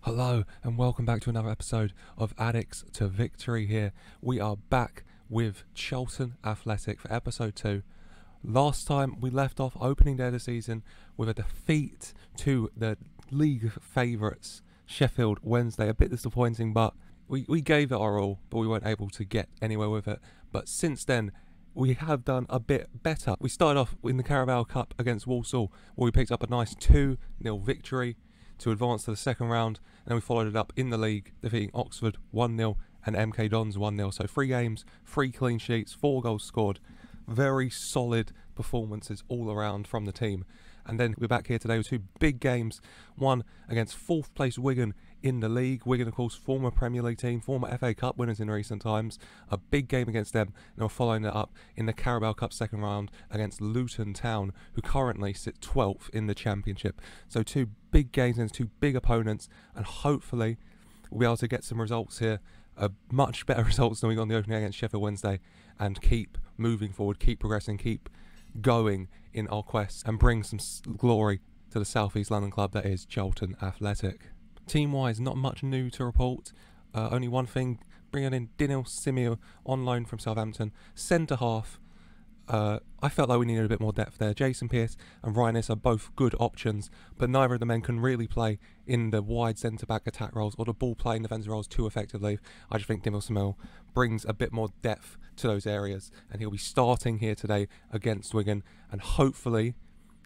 Hello and welcome back to another episode of Addicks to Victory here. We are back with Charlton Athletic for episode 2. Last time we left off opening day of the season with a defeat to the league favourites Sheffield Wednesday. A bit disappointing, but we gave it our all, but we weren't able to get anywhere with it. But since then, we have done a bit better. We started off in the Carabao Cup against Walsall, where we picked up a nice 2-0 victory to advance to the second round, and then we followed it up in the league, defeating Oxford 1-0 and MK Dons 1-0. So 3 games, 3 clean sheets, 4 goals scored. Very solid performances all around from the team. And then we're back here today with 2 big games. One against 4th place Wigan in the league. Wigan, of course, former Premier League team, former FA Cup winners in recent times. A big game against them. And we're following it up in the Carabao Cup second round against Luton Town, who currently sit 12th in the Championship. So 2 big games against 2 big opponents, and hopefully we'll be able to get some results here. Much better results than we got in the opening against Sheffield Wednesday, and keep moving forward, keep progressing, keep going in our quest, and bring some glory to the South East London club that is Charlton Athletic. Team-wise, not much new to report. Only one thing, bringing in Daniel Simeo on loan from Southampton. Centre-half, I felt like we needed a bit more depth there. Jason Pearce and Ryan Ince are both good options, but neither of the men can really play in the wide centre-back attack roles or the ball-playing defensive roles too effectively. I just think Daniel Simeo brings a bit more depth to those areas, and he'll be starting here today against Wigan, and hopefully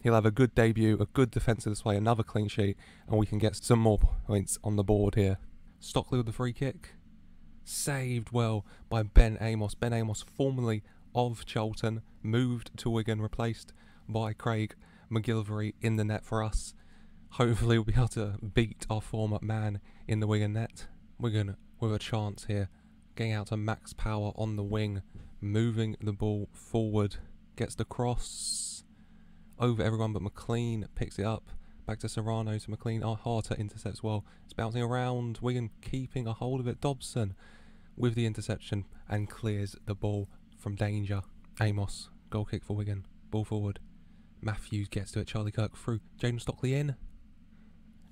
he'll have a good debut, a good defensive display, another clean sheet, and we can get some more points on the board here. Stockley with the free kick. Saved well by Ben Amos. Ben Amos, formerly of Charlton, moved to Wigan, replaced by Craig McGilvery in the net for us. Hopefully we'll be able to beat our former man in the Wigan net. Wigan with a chance here. Getting out to Max Power on the wing. Moving the ball forward. Gets the cross over everyone, but McLean picks it up. Back to Serrano, to McLean. Harter intercepts well. It's bouncing around. Wigan keeping a hold of it. Dobson with the interception and clears the ball from danger. Amos, goal kick for Wigan. Ball forward. Matthews gets to it. Charlie Kirk through. Jaden Stockley in.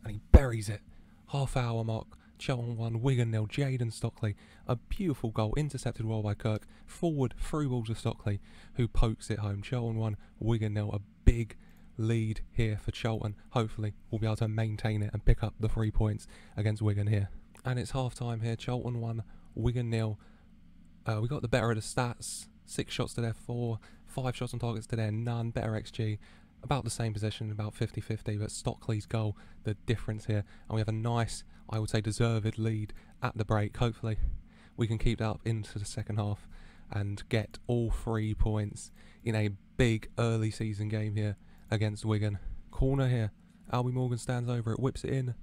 And he buries it. Half hour mark. Charlton 1, Wigan 0. Jaden Stockley. A beautiful goal. Intercepted well by Kirk. Forward through balls to Stockley, who pokes it home. Charlton 1, Wigan 0. A big lead here for Charlton. Hopefully we'll be able to maintain it and pick up the 3 points against Wigan here. And it's half time here. Charlton 1, Wigan 0. We got the better of the stats. 6 shots to their 4, 5 shots on targets to their none. Better XG, about the same possession, about 50-50, but Stockley's goal, the difference here. And we have a nice, I would say, deserved lead at the break. Hopefully we can keep that up into the second half and get all 3 points in a big early season game here against Wigan. Corner here. Albie Morgan stands over it, whips it in.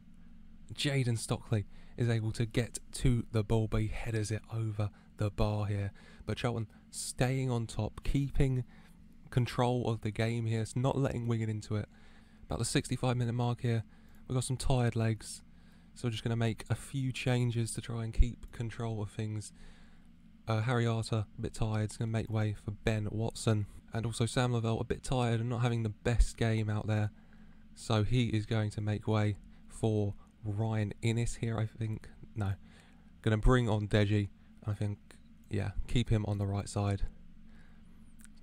Jaden Stockley is able to get to the ball, but he headers it over the bar here. But Charlton staying on top, keeping control of the game here. It's not letting Wigan into it. About the 65-minute mark here. We've got some tired legs, so we're just going to make a few changes to try and keep control of things. Harry Arter, a bit tired, is going to make way for Ben Watson. And also Sam Lavelle, a bit tired and not having the best game out there. So he is going to make way for Ryan Ince here, I think. No. Going to bring on Deji. I think, yeah, keep him on the right side.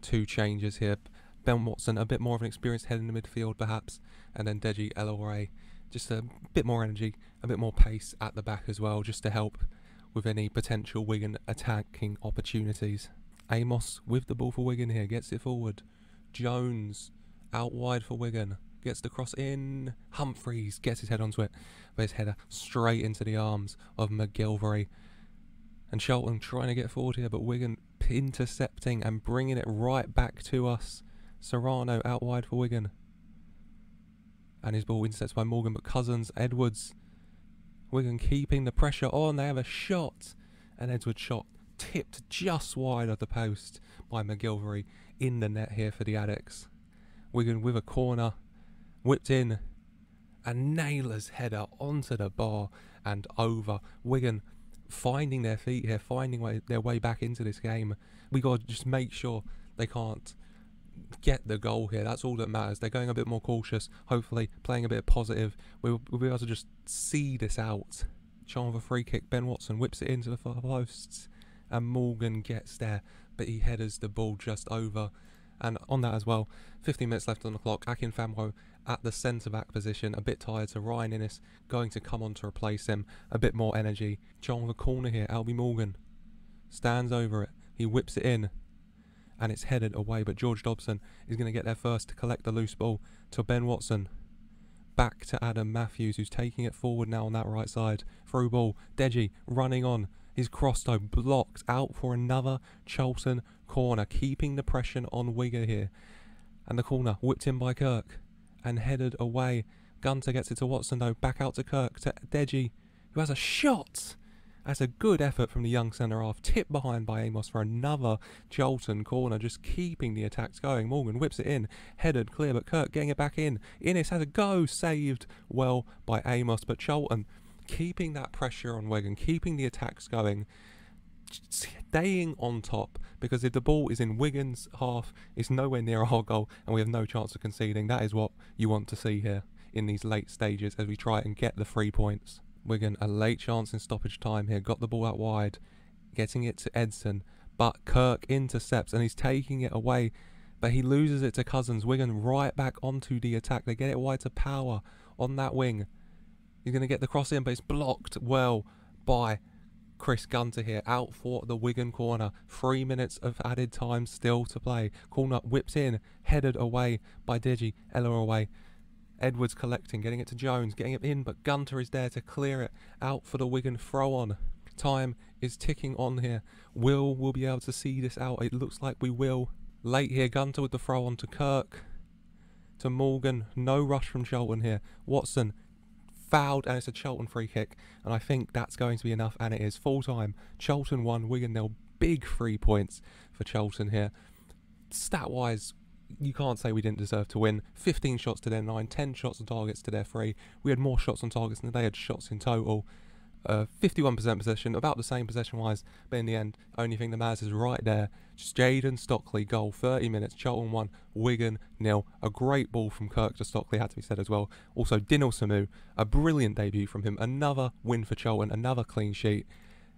2 changes here. Ben Watson, a bit more of an experienced head in the midfield, perhaps. And then Deji LRA, just a bit more energy, a bit more pace at the back as well, just to help with any potential Wigan attacking opportunities. Amos with the ball for Wigan here, gets it forward. Jones out wide for Wigan, gets the cross in. Humphreys gets his head onto it, but his header straight into the arms of McGilvery. And Charlton trying to get forward here, but Wigan intercepting and bringing it right back to us. Serrano out wide for Wigan. And his ball intercepted by Morgan, but Cousins, Edwards. Wigan keeping the pressure on. They have a shot. And Edwards' shot tipped just wide of the post by McGilvery in the net here for the Addicks. Wigan with a corner. Whipped in. And Naylor's header onto the bar and over. Wigan finding their feet here, finding their way back into this game. We got to just make sure they can't get the goal here. That's all that matters. They're going a bit more cautious, hopefully playing a bit positive. We'll be able to just see this out. Chance of a free kick. Ben Watson whips it into the far posts, and Morgan gets there, but he headers the ball just over. And on that as well, 15 minutes left on the clock. Akin Famwo at the centre-back position, a bit tired, so Ryan Innes going to come on to replace him. A bit more energy. Chance of a corner here. Albie Morgan stands over it. He whips it in, and it's headed away, but George Dobson is going to get there first to collect the loose ball to Ben Watson. Back to Adam Matthews, who's taking it forward now on that right side. Through ball. Deji running on. His cross though blocked out for another Charlton corner, keeping the pressure on Wigan here. And the corner whipped in by Kirk and headed away. Gunter gets it to Watson though, back out to Kirk, to Deji, who has a shot. That's a good effort from the young centre-half, tipped behind by Amos for another Charlton corner, just keeping the attacks going. Morgan whips it in, headed clear, but Kirk getting it back in. Innes has a go, saved well by Amos, but Charlton keeping that pressure on Wigan, keeping the attacks going, staying on top, because if the ball is in Wigan's half, it's nowhere near our goal, and we have no chance of conceding. That is what you want to see here in these late stages as we try and get the 3 points. Wigan, a late chance in stoppage time here, got the ball out wide, getting it to Edson, but Kirk intercepts and he's taking it away, but he loses it to Cousins. Wigan right back onto the attack. They get it wide to Power on that wing. He's going to get the cross in, but it's blocked well by Chris Gunter here, out for the Wigan corner. 3 minutes of added time still to play. Corner whips in, headed away by Deji, Ella away. Edwards collecting, getting it to Jones, getting it in, but Gunter is there to clear it out for the Wigan throw on. Time is ticking on here. We'll be able to see this out. It looks like we will. Late here, Gunter with the throw on to Kirk, to Morgan. No rush from Charlton here. Watson fouled, and it's a Charlton free kick, and I think that's going to be enough, and it is. Full time. Charlton 1, Wigan 0. Big 3 points for Charlton here. Stat wise, you can't say we didn't deserve to win. 15 shots to their 9, 10 shots on targets to their 3. We had more shots on targets than they had shots in total. 51% possession, about the same possession-wise, but in the end, only thing that matters is right there. Just Jaden Stockley goal, 30 minutes, Charlton 1, Wigan 0. A great ball from Kirk to Stockley, had to be said as well. Also, Dinil Samu, a brilliant debut from him. Another win for Charlton, another clean sheet.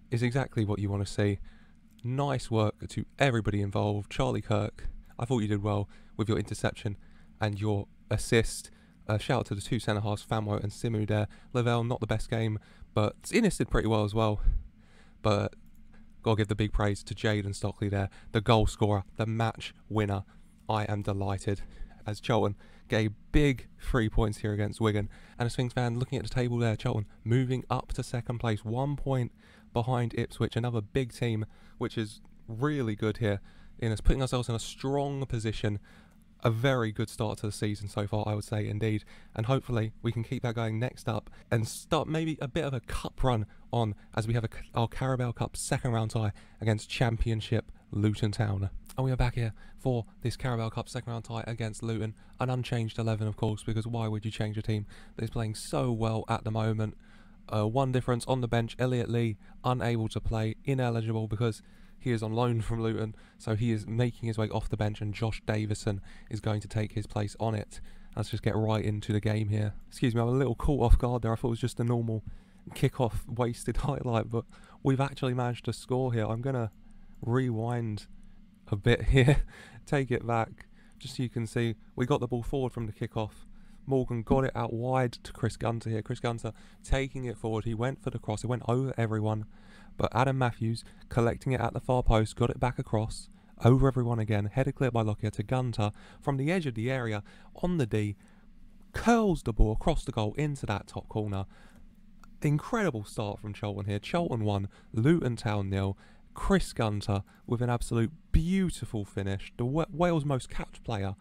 Is exactly what you want to see. Nice work to everybody involved. Charlie Kirk, I thought you did well with your interception and your assist. Shout out to the 2 centre-halves, Famwo and Simu there. Lavelle, not the best game, but Innes did pretty well as well. But gotta give the big praise to Jaden Stockley there, the goal scorer, the match winner. I am delighted as Charlton get a big 3 points here against Wigan. And as Sphinx fan, looking at the table there, Charlton moving up to second place, 1 point behind Ipswich, another big team, which is really good here in us, putting ourselves in a strong position. A very good start to the season so far, I would say, indeed. And hopefully we can keep that going next up and start maybe a bit of a cup run on as we have our Carabao Cup second round tie against Championship Luton Town. And we are back here for this Carabao Cup second round tie against Luton. An unchanged 11, of course, because why would you change a team that is playing so well at the moment? One difference on the bench, Elliot Lee unable to play, ineligible because he is on loan from Luton, so he is making his way off the bench, and Josh Davison is going to take his place on it. Let's just get right into the game here. Excuse me, I'm a little caught off guard there. I thought it was just a normal kick-off wasted highlight, but we've actually managed to score here. I'm going to rewind a bit here, take it back, just so you can see. We got the ball forward from the kick-off. Morgan got it out wide to Chris Gunter here. Chris Gunter taking it forward. He went for the cross. It went over everyone. But Adam Matthews collecting it at the far post, got it back across, over everyone again, headed clear by Lockyer to Gunter from the edge of the area on the D, curls the ball across the goal into that top corner. Incredible start from Charlton here. Charlton 1, Luton Town 0. Chris Gunter with an absolute beautiful finish. The Wales' most capped player,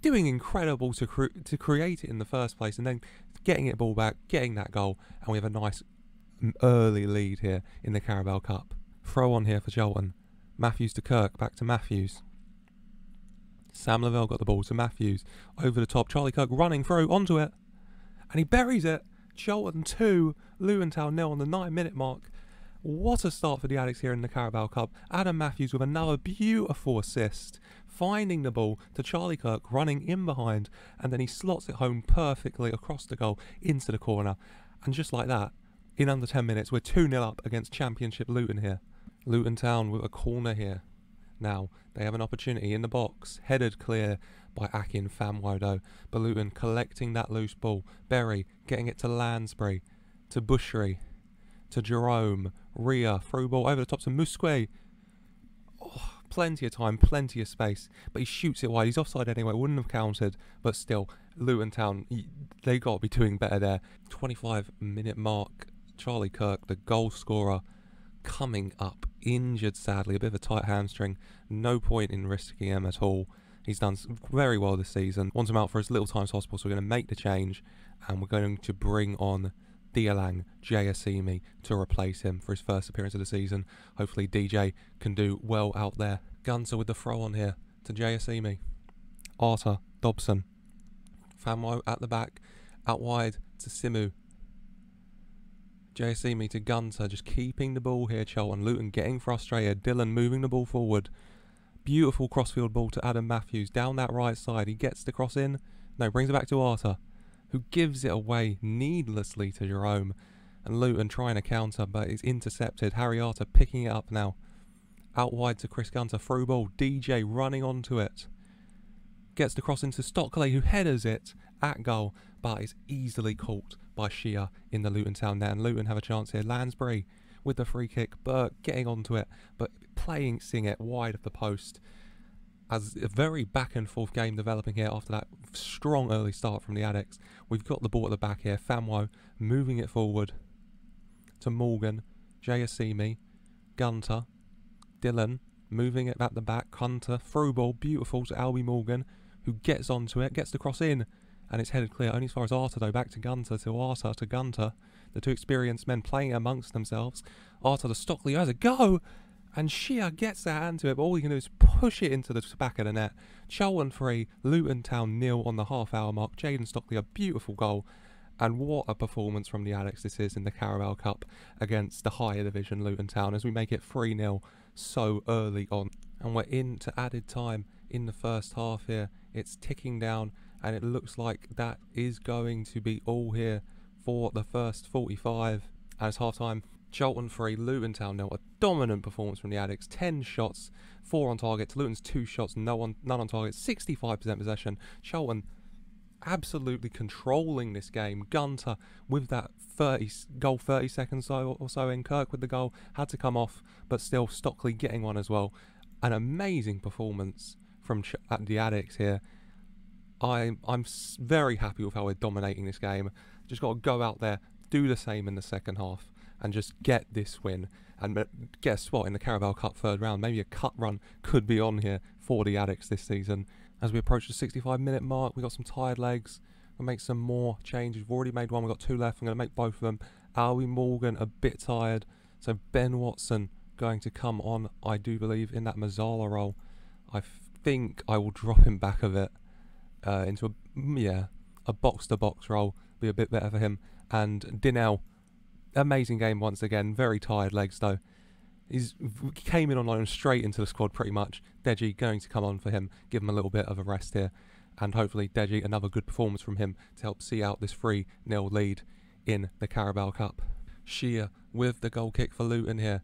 doing incredible to create it in the first place, and then getting it ball back, getting that goal, and we have a nice early lead here in the Carabao Cup. Throw on here for Charlton. Matthews to Kirk, back to Matthews. Sam Lavelle got the ball to Matthews. Over the top, Charlie Kirk running through onto it, and he buries it. Charlton 2, Luton Town 0 on the 9-minute mark. What a start for the Addicks here in the Carabao Cup. Adam Matthews with another beautiful assist, finding the ball to Charlie Kirk, running in behind, and then he slots it home perfectly across the goal into the corner. And just like that, in under 10 minutes, we're 2-0 up against Championship Luton here. Luton Town with a corner here. Now, they have an opportunity in the box, headed clear by Akin Famwodo, but Luton collecting that loose ball. Berry getting it to Lansbury, to Bushry, to Jerome, Ria, through ball over the top to Musque. Oh, plenty of time, plenty of space, but he shoots it wide. He's offside anyway, wouldn't have counted, but still, Luton Town, they got to be doing better there. 25-minute mark, Charlie Kirk, the goal scorer, coming up, injured sadly, a bit of a tight hamstring. No point in risking him at all. He's done very well this season. Want him out for as little time as possible, so we're going to make the change, and we're going to bring on Dialang Jayasimi to replace him for his first appearance of the season. Hopefully DJ can do well out there. Gunter with the throw on here to Jayasimi. Arter, Dobson. Famwo at the back, out wide to Simu. Jayasimi to Gunter, just keeping the ball here, Charlton. Luton getting frustrated. Dylan moving the ball forward. Beautiful crossfield ball to Adam Matthews down that right side. He gets the cross in. No, brings it back to Arter, who gives it away needlessly to Jerome. And Luton trying to counter, but it's intercepted. Harry Arter picking it up now. Out wide to Chris Gunter. Through ball. DJ running onto it. Gets the cross into Stockley, who headers it at goal, but is easily caught by Shia in the Luton Town net. And Luton have a chance here. Lansbury with the free kick. Burke getting onto it, but seeing it wide of the post. As a very back and forth game developing here after that strong early start from the Addicks. We've got the ball at the back here. Famwo moving it forward to Morgan, Jayasimi, Gunter, Dylan moving it at the back. Hunter, through ball, beautiful to Albie Morgan, who gets onto it, gets the cross in, and it's headed clear only as far as Arter though. Back to Gunter, to Gunter. The two experienced men playing amongst themselves. Arter to Stockley, who has a go, and Shia gets their hand to it, but all he can do is push it into the back of the net. Charlton 3, Luton Town 0 on the half-hour mark. Jaden Stockley, a beautiful goal. And what a performance from the Addicks this is in the Carabao Cup against the higher division Luton Town, as we make it 3-0 so early on. And we're into added time in the first half here. It's ticking down, and it looks like that is going to be all here for the first 45. And it's half-time. Charlton 3, Luton Town 0. A dominant performance from the Addicks. 10 shots, 4 on target. Luton's 2 shots, none on target. 65% possession. Charlton absolutely controlling this game. Gunter with that 30 seconds or so in. Kirk with the goal. Had to come off, but still Stockley getting one as well. An amazing performance from the Addicks here. I'm very happy with how we're dominating this game. Just got to go out there, do the same in the second half, and just get this win and get a spot in the Carabao Cup third round. Maybe a cut run could be on here for the Addicks this season. As we approach the 65-minute mark, we've got some tired legs. We'll make some more changes. We've already made one. We've got 2 left. I'm going to make both of them. Albie Morgan a bit tired. So Ben Watson going to come on, I do believe, in that Mazzala role. I think I will drop him back a bit into a box-to-box role. Be a bit better for him. And Dinell, amazing game once again. Very tired legs though. He came in on loan straight into the squad pretty much. Deji going to come on for him, give him a little bit of a rest here. And hopefully Deji, another good performance from him to help see out this 3-0 lead in the Carabao Cup. Shia with the goal kick for Luton here.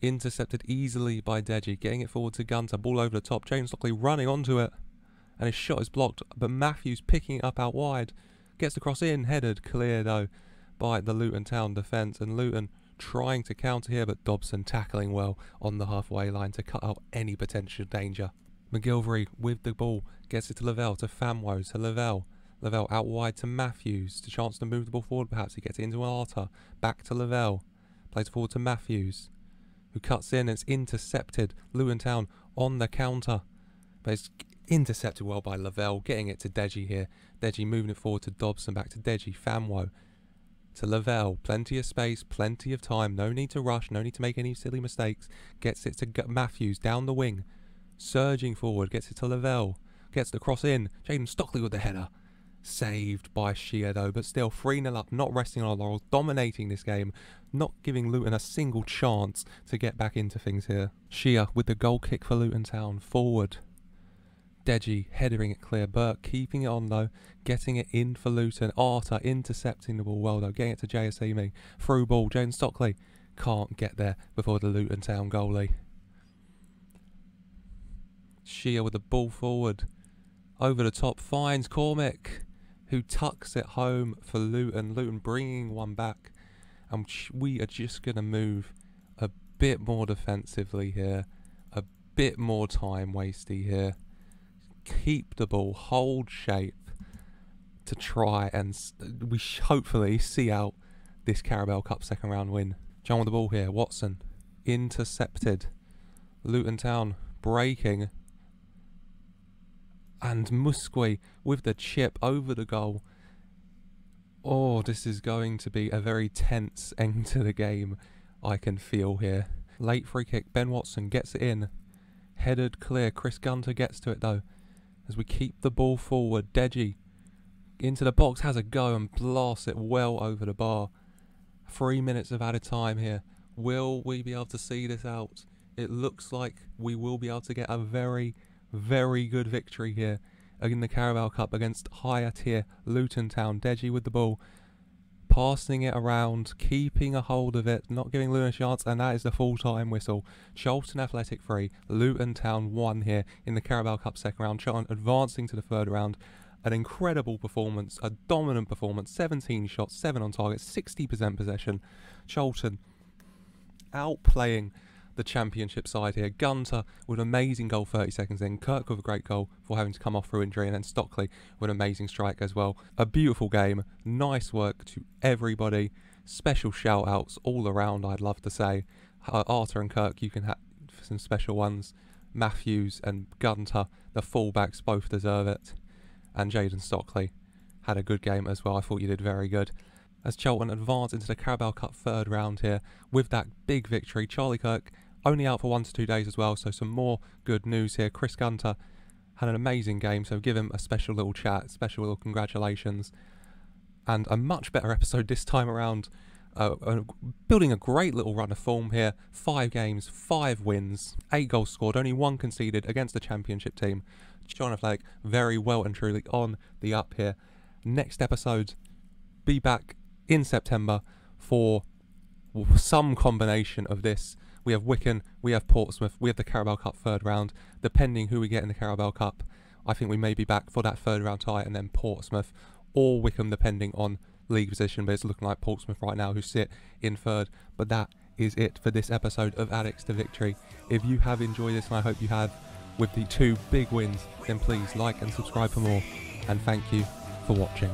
Intercepted easily by Deji, getting it forward to Gunter. Ball over the top. James Stockley running onto it. And his shot is blocked, but Matthews picking it up out wide. Gets the cross in, headed clear though by the Luton Town defence. And Luton trying to counter here, but Dobson tackling well on the halfway line to cut out any potential danger. McGilvery with the ball, gets it to Lavelle, to Famwo, to Lavelle. Lavelle out wide to Matthews, to chance to move the ball forward perhaps. He gets it into Arter, back to Lavelle, plays forward to Matthews, who cuts in, and it's intercepted. Luton Town on the counter, but it's intercepted well by Lavelle, getting it to Deji here. Deji moving it forward to Dobson, back to Deji, Famwo, to Lavelle. Plenty of space, plenty of time, no need to rush, no need to make any silly mistakes. Gets it to Matthews down the wing, surging forward, gets it to Lavelle, gets the cross in. Jaden Stockley with the header. Saved by Shea though, but still 3-0 up, not resting on our laurels, dominating this game, not giving Luton a single chance to get back into things here. Shea with the goal kick for Luton Town, forward. Deji headering it clear, Burke keeping it on though, getting it in for Luton. Arter intercepting the ball well though, getting it to JSEME. Through ball, James Stockley can't get there before the Luton Town goalie. Shea with the ball forward, over the top, finds Cormick, who tucks it home for Luton. Luton bringing one back, and we are just going to move a bit more defensively here, a bit more time wasty here. Keep the ball, hold shape to try and we hopefully see out this Carabao Cup second round win. John with the ball here, Watson intercepted. Luton Town breaking, and Musqui with the chip over the goal. Oh, this is going to be a very tense end to the game, I can feel here. Late free kick, Ben Watson gets it in. Headed clear, Chris Gunter gets to it though. As we keep the ball forward, Deji into the box, has a go and blasts it well over the bar. 3 minutes of added time here. Will we be able to see this out? It looks like we will be able to get a very, very good victory here in the Carabao Cup against higher tier Luton Town. Deji with the ball, passing it around, keeping a hold of it, not giving Luton a chance, and that is the full-time whistle. Charlton Athletic 3, Luton Town 1 here in the Carabao Cup second round. Charlton advancing to the third round. An incredible performance, a dominant performance, 17 shots, 7 on target, 60% possession. Charlton outplaying the championship side here. Gunter with an amazing goal 30 seconds in. Kirk with a great goal for having to come off through injury, and then Stockley with an amazing strike as well. A beautiful game. Nice work to everybody. Special shout outs all around, I'd love to say. Arter and Kirk, you can have some special ones. Matthews and Gunter, the fullbacks, both deserve it. And Jaden Stockley had a good game as well. I thought you did very good. As Charlton advance into the Carabao Cup third round here with that big victory. Charlie Kirk only out for 1 to 2 days as well, so some more good news here. Chris Gunter had an amazing game, so give him a special little chat, special little congratulations. And a much better episode this time around. Building a great little run of form here. 5 games, 5 wins, 8 goals scored, only 1 conceded against the championship team. Charlton Athletic very well and truly on the up here. Next episode, be back in September for some combination of this. We have Wigan, we have Portsmouth, we have the Carabao Cup third round. Depending who we get in the Carabao Cup, I think we may be back for that third round tie, and then Portsmouth or Wickham depending on league position, but it's looking like Portsmouth right now who sit in third. But that is it for this episode of Addicks to Victory. If you have enjoyed this, and I hope you have, with the 2 big wins, then please like and subscribe for more, and thank you for watching.